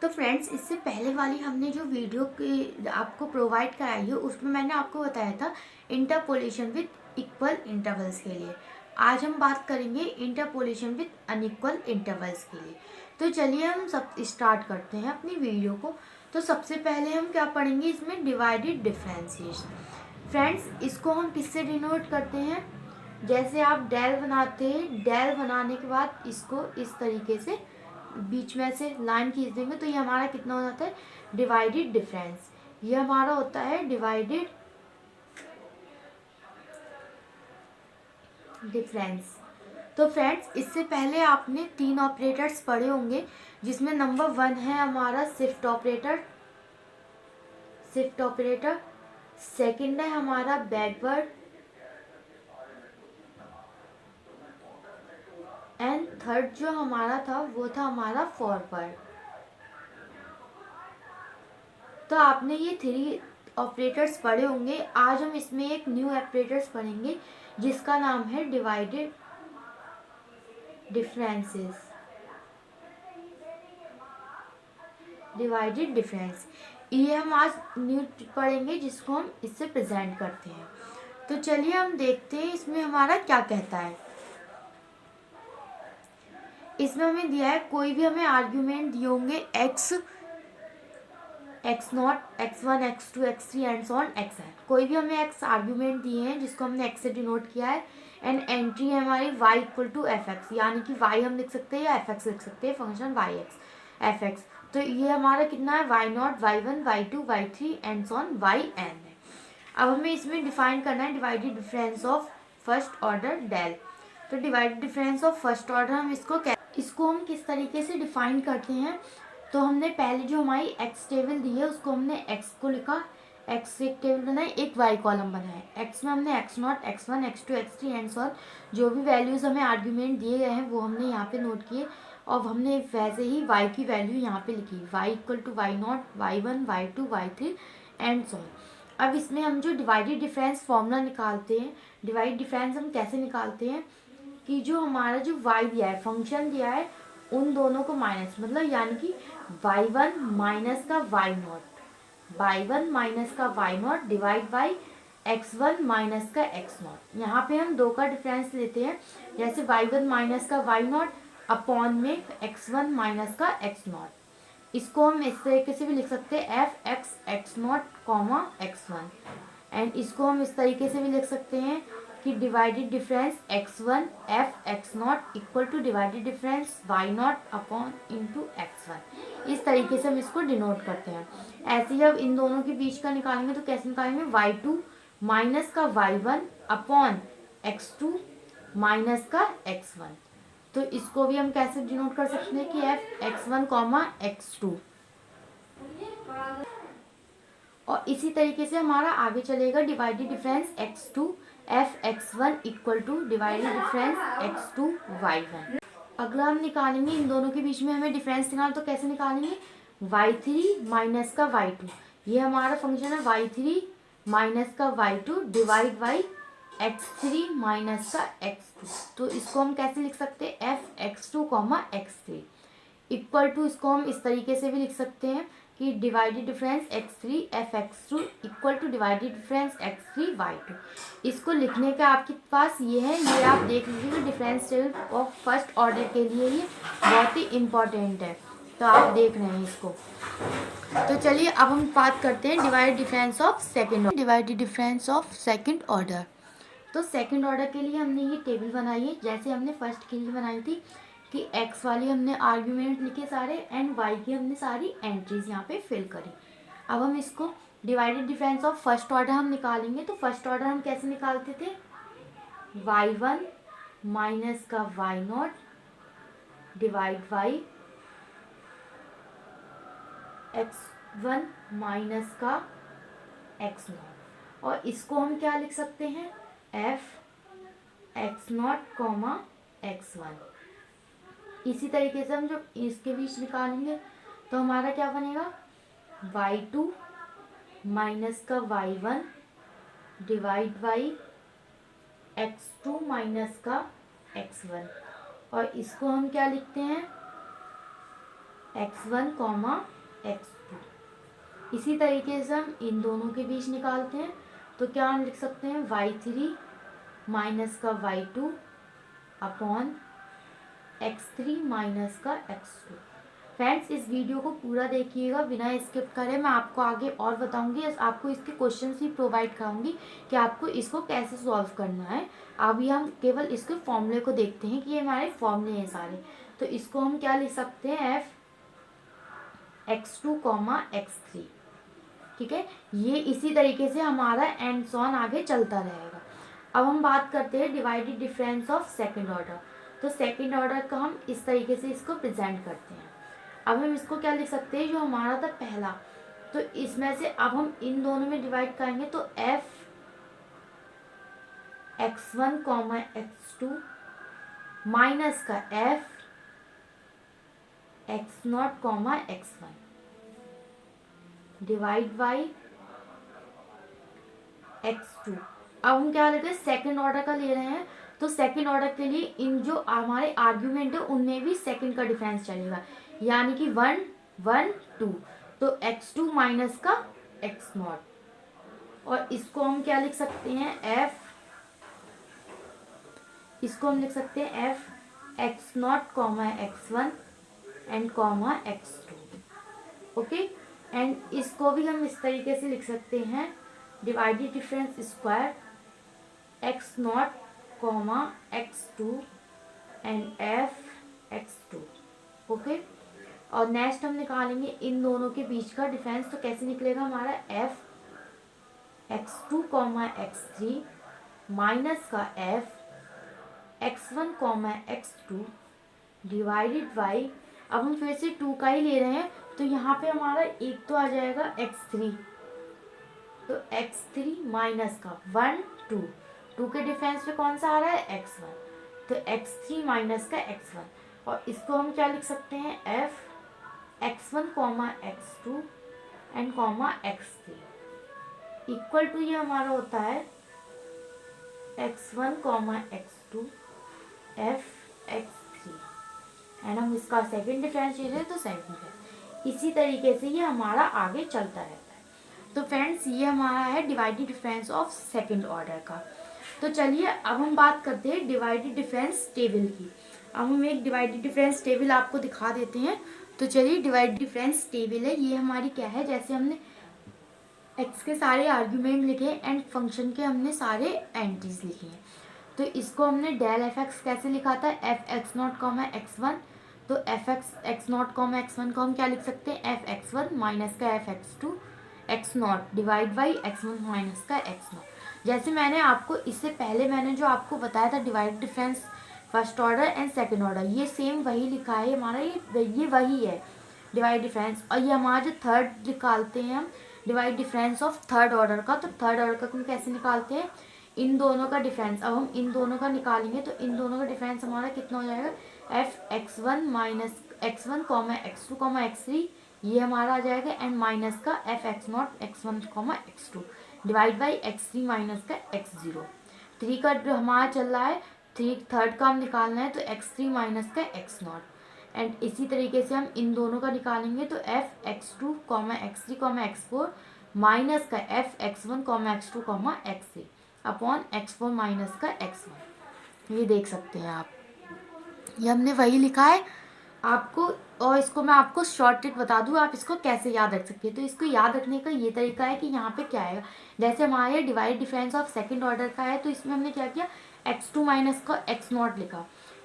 तो फ्रेंड्स, इससे पहले वाली हमने जो वीडियो की आपको प्रोवाइड कराई है उसमें मैंने आपको बताया था इंटरपोलेशन विद इक्वल इंटरवल्स के लिए। आज हम बात करेंगे इंटरपोलेशन विद अनइक्वल इंटरवल्स के लिए। तो चलिए हम सब स्टार्ट करते हैं अपनी वीडियो को। तो सबसे पहले हम क्या पढ़ेंगे, इसमें डिवाइडेड डिफरेंशिएशन। फ्रेंड्स, इसको हम किससे डिनोट करते हैं? जैसे आप डेल बनाते हैं, डेल बनाने के बाद इसको इस तरीके से बीच में से लाइन खींच देंगे तो ये हमारा कितना हो जाता है, डिवाइडेड डिफरेंस। ये हमारा होता है डिवाइडेड डिफरेंस। तो फ्रेंड्स, इससे पहले आपने 3 ऑपरेटर्स पढ़े होंगे, जिसमें नंबर 1 है हमारा शिफ्ट ऑपरेटर। सेकंड है हमारा बैकवर्ड एंड थर्ड जो हमारा था वो था हमारा फॉरवर्ड। तो आपने ये 3 ऑपरेटर्स पढ़े होंगे। आज हम इसमें एक न्यू ऑपरेटर्स पढ़ेंगे जिसका नाम है डिवाइडेड डिफरेंसेस। डिवाइडेड डिफरेंस ये हम आज न्यू पढ़ेंगे, जिसको हम इससे प्रेजेंट करते हैं। तो चलिए हम देखते हैं इसमें हमारा क्या कहता है। इसमें हमें दिया है, कोई भी हमें आर्ग्यूमेंट दिए होंगे x0, x1, x2, x3 and so on xn। कोई भी हमें x आर्ग्यूमेंट दिए हैं जिसको हमने x से डिनोट किया है, एंड एंट्री है हमारी y equal to F X, यानी कि y हम लिख सकते हैं या एफ एक्स लिख सकते हैं, function Y X F X. तो ये हमारा कितना है, y0, y1, y2, y3 and so on yn है। अब हमें इसमें डिफाइन करना है divided difference of first order del. तो divided difference of first order हम इसको हम किस तरीके से डिफाइन करते हैं। तो हमने पहले जो हमारी एक्स टेबल दी है उसको हमने एक्स को लिखा, एक्स से एक टेबल बनाई, एक वाई कॉलम बनाया। एक्स में हमने x0, x1, x2, x3 and so on जो भी वैल्यूज़ हमें आर्ग्यूमेंट दिए गए हैं वो हमने यहाँ पे नोट किए, और हमने वैसे ही y की वैल्यू यहाँ पे लिखी, y equal to y0, y1, y2, y3 and so on. अब इसमें हम जो डिवाइडेड डिफरेंस फॉर्मूला निकालते हैं, डिवाइड डिफरेंस हम कैसे निकालते हैं कि जो हमारा जो y दिया है, फंक्शन दिया है, उन दोनों को माइनस, मतलब यानी कि y1 माइनस का y0, y1 माइनस का y0 divide by x1 minus का x0। यहाँ पे हम 2 का डिफरेंस लेते हैं, जैसे y1 माइनस का y0 अपॉन में x1 माइनस का x0। इसको हम इस तरीके से भी लिख सकते हैं F x x0 comma x1, and इसको हम इस तरीके से भी लिख सकते हैं कि divided difference x1 F x0 equal two divided difference y0 upon into x1। इस तरीके से हम इसको डिनोट करते हैं। ऐसे ही अब इन दोनों के बीच का निकालेंगे तो कैसे निकालेंगे, y2 माइनस का y1 अपॉन x2 माइनस का x1। तो इसको भी हम कैसे डिनोट कर सकते हैं कि एफ x1 कॉमा x2, और इसी तरीके से हमारा आगे चलेगा divided difference x2 F x1 equal two divided difference x2 y1। अगला हम निकालेंगे, इन दोनों के बीच में हमें डिफरेंस निकालना, तो कैसे निकालेंगे, y3 माइनस का y2, ये हमारा फंक्शन है y3 माइनस का y2 divide by x3 minus का x2। तो इसको हम कैसे लिख सकते हैं, F x2 comma x3 equal to, इसको हम इस तरीके से भी लिख सकते हैं कि divided difference x3 F x2 equal two divided difference x3 y2। इसको लिखने का आपके पास ये है, ये आप देख लीजिए, difference table of first order के लिए ये बहुत ही इम्पॉर्टेंट है, तो आप देख रहे हैं इसको। तो चलिए अब हम बात करते हैं divided difference of second order. तो सेकेंड ऑर्डर के लिए हमने ये टेबल बनाई है, जैसे हमने फर्स्ट के लिए बनाई थी कि x वाली हमने आर्ग्यूमेंट लिखे सारे, एंड y की हमने सारी एंट्रीज यहाँ पे फिल करी। अब हम इसको divided difference of first order हम निकालेंगे। तो फर्स्ट ऑर्डर हम कैसे निकालते थे, y1 माइनस का y0 divide by x1 minus का x0, और इसको हम क्या लिख सकते हैं, एफ x0 कॉमा x1। इसी तरीके से हम जब इसके बीच निकालेंगे तो हमारा क्या बनेगा, y2 माइनस का y1 divide by x2 minus का x1, और इसको हम क्या लिखते हैं, x1 कॉमा x2। इसी तरीके से हम इन दोनों के बीच निकालते हैं, तो क्या हम लिख सकते हैं y3 माइनस का y2 अपॉन x3 माइनस का x2। फ्रेंड्स, इस वीडियो को पूरा देखिएगा बिना स्किप करे। मैं आपको आगे और बताऊंगी, आपको इसके क्वेश्चंस भी प्रोवाइड कराऊंगी कि आपको इसको कैसे सॉल्व करना है। अभी हम केवल इसके फॉर्मूले को देखते हैं कि ये हमारे फॉर्मूले हैं सारे। तो इसको हम क्या लिख सकते हैं, f(x2, x3)। ठीक है, ये इसी तरीके से हमारा एंड सॉन आगे चलता रहेगा। अब हम बात करते हैं divided difference of second order. तो सेकंड ऑर्डर का हम इस तरीके से इसको प्रेजेंट करते हैं। अब हम इसको क्या लिख सकते हैं, जो हमारा था पहला, तो इसमें से अब हम इन दोनों में डिवाइड करेंगे, तो f(x1, x2) माइनस का f(x0, x1) divide by x2। अब हम क्या लेते हैं, सेकंड ऑर्डर का ले रहे हैं, तो सेकंड ऑर्डर के लिए इन जो हमारे आर्ग्यूमेंट है उनमें भी सेकंड का डिफरेंस चलेगा, यानी कि 1 1 2। तो x2 माइनस का x0, और इसको हम क्या लिख सकते हैं, इसको हम लिख सकते हैं f(x0, x1 and x2)। Okay, and इसको भी हम इस तरीके से लिख सकते हैं, divided difference square x0, x2 and f(x2)। Okay, और नेक्स्ट हम निकालेंगे इन दोनों के बीच का डिफरेंस। तो कैसे निकलेगा हमारा, f(x2, x3) माइनस का f(x1, x2) डिवाइडेड बाई, अब हम फिर से 2 का ही ले रहे हैं, तो यहाँ पे हमारा एक तो आ जाएगा x3, तो x3 माइनस का 1 2, 2 के डिफरेंस पे कौन सा आ रहा है, x1, तो x3 माइनस का x1। और इसको हम क्या लिख सकते हैं, f(x1, x2 and x3) equal to, ये हमारा होता है x1, x2 f(x3) एंड हम इसका सेकंड डिफरेंस ले लें, तो सेकंड डिफरेंस। इसी तरीके से ये हमारा आगे चलता रहता है। तो फ्रेंड्स, ये हमारा है divided difference of second order का। तो चलिए अब हम बात करते हैं डिवाइडेड डिफरेंस टेबल की। अब हम एक डिवाइडेड डिफरेंस टेबल आपको दिखा देते हैं। तो चलिए, डिवाइडेड डिफरेंस टेबल है, ये हमारी क्या है, जैसे हमने x के सारे आर्ग्यूमेंट लिखे एंड फंक्शन के हमने सारे एंट्रीज लिखी हैं। तो इसको हमने डेल f(x) कैसे लिखा था, f(x0, x1)। तो f(x0, x1) को हम क्या लिख सकते हैं, f(x1 माइनस का f(x2, x0) divide by x1 minus का x0। जैसे मैंने आपको इससे पहले मैंने जो आपको बताया था divide difference first order and second order, ये सेम वही लिखा है हमारा, ये वही है डिवाइड डिफरेंस। और ये हमारा जो थर्ड निकालते हैं हम divide difference of third order का, तो थर्ड ऑर्डर का हम कैसे निकालते हैं, इन दोनों का डिफरेंस। अब हम इन दोनों का निकालेंगे, तो इन दोनों का डिफरेंस हमारा कितना हो जाएगा, f(x1 minus x1, x2, x3), ये हमारा आ जाएगा, एंड माइनस का f(x0, x1, x2) divide by x3 minus का x0। 3 का जो हमारा चल रहा है, 3 थर्ड का हम निकालना है, तो x3 माइनस का x0। एंड इसी तरीके से हम इन दोनों का निकालेंगे, तो f(x2, x3, x4) माइनस का f(x1, x2, x3) upon x4 minus का x1। ये देख सकते हैं आप, ये हमने वही लिखा है आपको। और इसको मैं आपको शॉर्ट ट्रिक बता दूँ, आप इसको कैसे याद रख सकते हैं। तो इसको याद रखने का ये तरीका है कि यहाँ पे क्या आएगा, जैसे हमारे divide difference of second order का है, तो इसमें हमने क्या किया, x2 माइनस का x0 लिखा।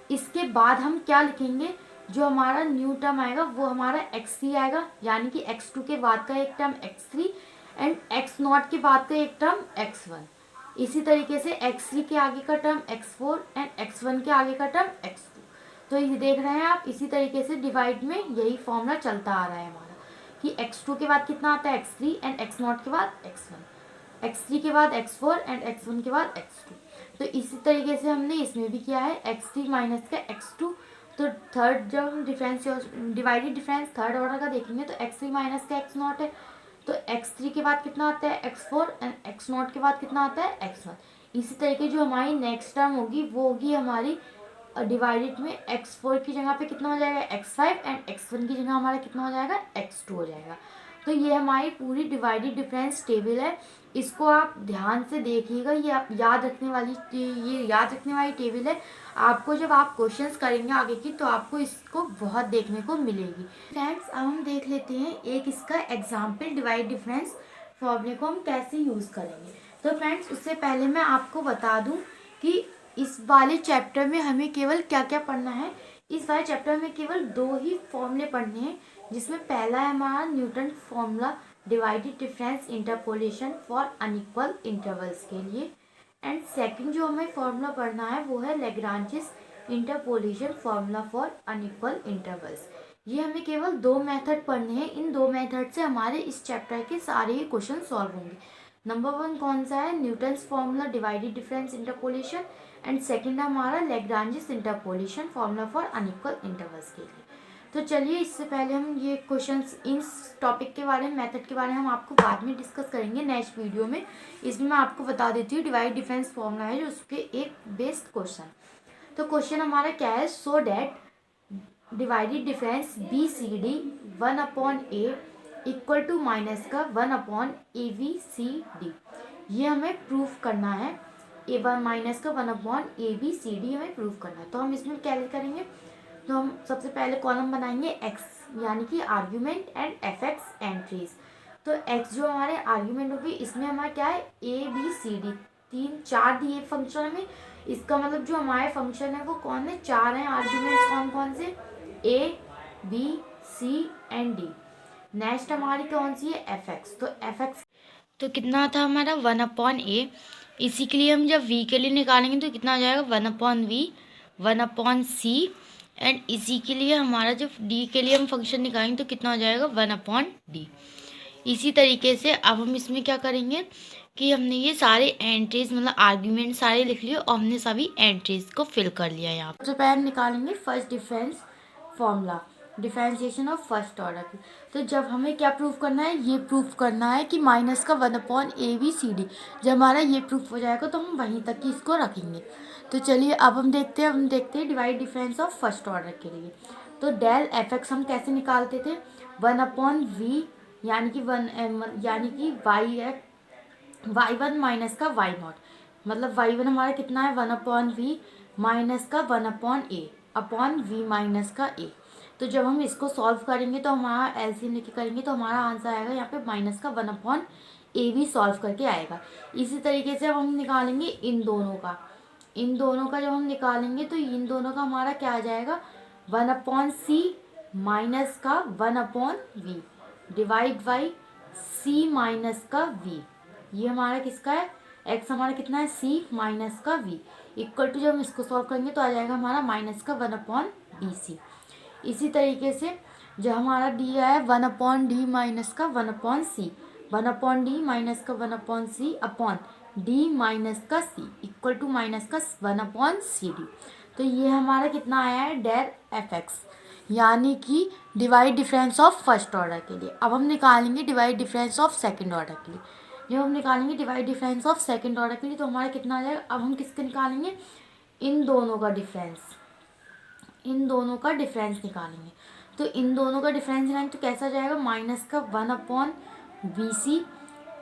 इसके बाद हम क्या लिखेंगे, जो हमारा न्यू टर्म आएगा वो हमारा x3 आएगा, यानी कि x2 के बाद का एक टर्म x3 एंड x0 के बाद का एक टर्म x1। इसी तरीके से x3 के आगे का टर्म x4 एंड x1 के आगे का टर्म x2। तो ये देख रहे हैं आप, इसी तरीके से डिवाइड में यही फॉर्मूला चलता आ रहा है हमारा, कि x2 के बाद कितना आता है, x3 एंड x0 के बाद x1, x3 के बाद x4 एंड x1 के बाद x2। तो इसी तरीके से हमने इसमें भी किया है, x3 माइनस का x2। तो थर्ड जब हम difference divided difference third order का देखेंगे, तो x3 माइनस का x0 है, तो x3 के बाद कितना आता है, x4 एंड x0 के बाद कितना आता है, x1। इसी तरीके जो हमारी नेक्स्ट टर्म होगी वो होगी हमारी डिवाइडेड में x4 की जगह पे कितना हो जाएगा x5 एंड x1 की जगह हमारा कितना हो जाएगा x2 हो जाएगा। तो ये हमारी पूरी डिवाइडेड डिफरेंस टेबल है। इसको आप ध्यान से देखिएगा, ये आप याद रखने वाली टेबल है। आपको जब आप क्वेश्चंस करेंगे आगे की तो आपको इसको बहुत देखने को मिलेगी। फ्रेंड्स अब हम देख लेते हैं एक इसका एग्जाम्पल डिवाइड डिफरेंस फॉर्मूले को हम कैसे यूज़ करेंगे। तो फ्रेंड्स उससे पहले मैं आपको बता दूं कि इस वाले चैप्टर में हमें केवल क्या क्या पढ़ना है। इस वाले चैप्टर में केवल 2 ही फॉर्मूले पढ़ने हैं, जिसमें पहला है हमारा Newton formula divided difference interpolation for unequal intervals के लिए, एंड सेकंड जो हमें फॉर्मूला पढ़ना है वो है Lagrange's interpolation formula for unequal intervals. ये हमें केवल 2 मेथड पढ़ने हैं। इन 2 मेथड से हमारे इस चैप्टर के सारे ही क्वेश्चन सॉल्व होंगे। नंबर 1 कौन सा है, Newton's formula divided difference interpolation, and second है हमारा Lagrange's interpolation formula for unequal intervals के लिए। तो चलिए इससे पहले हम ये क्वेश्चंस इन टॉपिक के बारे में, मेथड के बारे में हम आपको बाद में डिस्कस करेंगे नेक्स्ट वीडियो में। इसमें मैं आपको बता देती हूँ डिवाइड डिफरेंस फॉर्मूला है जो उसके एक बेस्ड क्वेश्चन। तो क्वेश्चन हमारा क्या है, so that divided difference B C D 1/a equal to minus का 1/abcd, ये हमें प्रूफ करना है। a1 माइनस का 1/abcd हमें प्रूफ करना है। तो हम इसमें क्या करेंगे, तो हम सबसे पहले कॉलम बनाएंगे x यानी कि आर्ग्यूमेंट एंड fx एंट्रीज। तो x जो हमारे आर्ग्यूमेंट होगी, इसमें हमारा क्या है abcd 4 दिए फंक्शन में। इसका मतलब जो हमारे फंक्शन है वो कौन है, 4 हैं आर्ग्यूमेंट्स। कौन कौन से, a b c and d। Next हमारी कौन सी है fx। तो fx तो कितना था हमारा 1/a। इसी के लिए हम जब v के लिए निकालेंगे तो कितना आ जाएगा 1/v 1/c, एंड इसी के लिए हमारा जब d के लिए हम फंक्शन निकालेंगे तो कितना हो जाएगा 1/d। इसी तरीके से अब हम इसमें क्या करेंगे कि हमने ये सारे एंट्रीज मतलब आर्ग्यूमेंट सारे लिख लिए और हमने सभी एंट्रीज को फिल कर लिया। यहाँ सबसे पहले हम निकालेंगे first difference formula differentiation of first order की। तो जब हमें क्या प्रूफ करना है, ये प्रूफ करना है कि माइनस का 1/abcd। जब हमारा ये प्रूफ हो जाएगा तो हम वहीं तक ही इसको रखेंगे। तो चलिए अब हम देखते हैं divide difference of first order के लिए। तो डेल fx हम कैसे निकालते थे, 1/v यानी कि y1 माइनस का y0, मतलब y1 हमारा कितना है 1/v माइनस का 1/a अपॉन v माइनस का a। तो जब हम इसको सॉल्व करेंगे तो हमारा एलसीएम लेके करेंगे तो हमारा आंसर आएगा यहाँ पे माइनस का 1/ab सॉल्व करके आएगा। इसी तरीके से हम निकालेंगे इन दोनों का जब हम निकालेंगे तो इन दोनों का हमारा क्या आ जाएगा 1/c माइनस का 1/v divide by c minus का v। ये हमारा किसका है, x हमारा कितना है c माइनस का v इक्वल टू, जब हम इसको सॉल्व करेंगे तो आ जाएगा हमारा माइनस का 1/bc। इसी तरीके से जो हमारा दिया है 1/d माइनस का 1/c 1/d माइनस का 1/c अपॉन d माइनस का c इक्वल टू माइनस का 1/cd। तो ये हमारा कितना आया है डेल fx यानी कि divide difference of first order के लिए। अब हम निकालेंगे divide difference of second order के लिए। जब हम निकालेंगे divide difference of second order के लिए तो हमारा कितना आ जाएगा, अब हम किसके निकालेंगे, इन दोनों का डिफरेंस निकालेंगे। तो इन दोनों का डिफरेंस निकालेंगे तो कैसा जाएगा, माइनस का 1/bc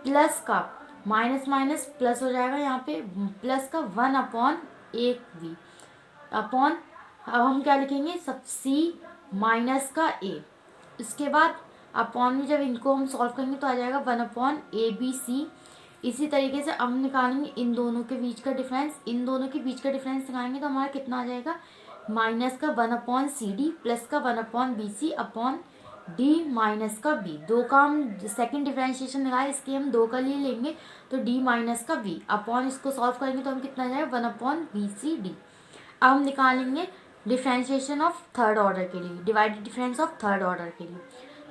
प्लस का माइनस माइनस प्लस हो जाएगा यहाँ पे प्लस का 1/1v अपॉन, अब हम क्या लिखेंगे सब c माइनस का a। इसके बाद अपॉन में जब इनको हम सॉल्व करेंगे तो आ जाएगा 1/abc। इसी तरीके से अब हम निकालेंगे इन दोनों के बीच का डिफरेंस निकालेंगे तो हमारा कितना आ जाएगा माइनस का 1/cd प्लस का 1/bc अपॉन d माइनस का b। दो का हम सेकेंड डिफरेंशिएशन निकाले, इसके हम 2 का लिए लेंगे तो d माइनस का b अपॉन इसको सॉल्व करेंगे तो हम कितना आ जाएगा 1/bcd। अब हम निकालेंगे डिफरेंशिएशन ऑफ थर्ड ऑर्डर के लिए, divided difference of third order के लिए।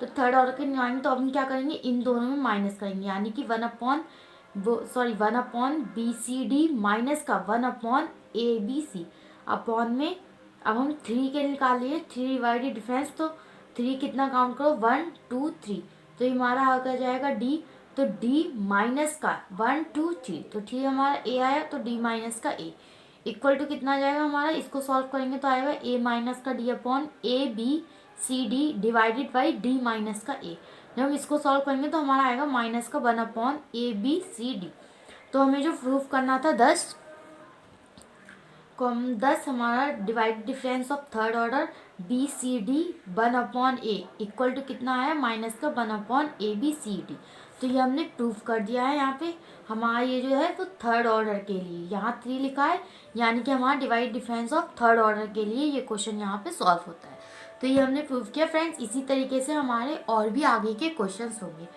तो थर्ड ऑर्डर के निकालेंगे तो अब हम क्या करेंगे, इन दोनों में माइनस करेंगे यानी कि 1/bcd माइनस का 1/abc अपॉन में अब हम 3 के निकाल लिए 3 डिवाइडेड डिफरेंस। तो 3 कितना काउंट करो 1 2 3, तो हमारा आ जाएगा d। तो d माइनस का 1 2 3, तो 3 हमारा a आया तो d माइनस का a इक्वल टू कितना आ जाएगा हमारा, इसको सॉल्व करेंगे तो आएगा a माइनस का d upon A B C D divided by d minus का a। जब हम इसको सॉल्व करेंगे तो हमारा आएगा माइनस का 1 upon A B C D. तो हमें जो प्रूफ करना था 10 को हम 10 हमारा divide difference of third order B C D 1 upon A equal to कितना आया माइनस का 1 upon A B C D. तो ये हमने प्रूफ कर दिया है। यहाँ पे हमारा ये जो है तो थर्ड ऑर्डर के लिए यहाँ 3 लिखा है, यानी कि हमारा divide difference of third order के लिए ये क्वेश्चन यहाँ पे सॉल्व होता है। तो ये हमने प्रूफ किया फ्रेंड्स। इसी तरीके से हमारे और भी आगे के क्वेश्चंस होंगे।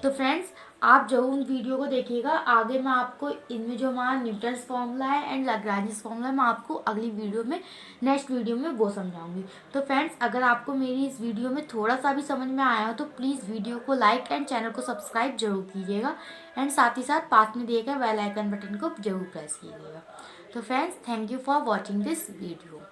तो फ्रेंड्स आप जरूर उन वीडियो को देखिएगा। आगे मैं आपको इनमें जो हमारा न्यूटन्स फॉर्मूला है एंड लाग्रांज फॉर्मूला है मैं आपको अगली वीडियो में नेक्स्ट वीडियो में वो समझाऊंगी। तो फ्रेंड्स अगर आपको मेरी इस वीडियो में थोड़ा सा भी समझ में आया हो तो प्लीज़ वीडियो को लाइक एंड चैनल को सब्सक्राइब जरूर कीजिएगा एंड साथ ही साथ पास में दिए गए बेल आइकन बटन को जरूर प्रेस कीजिएगा। तो friends thank you for watching this video.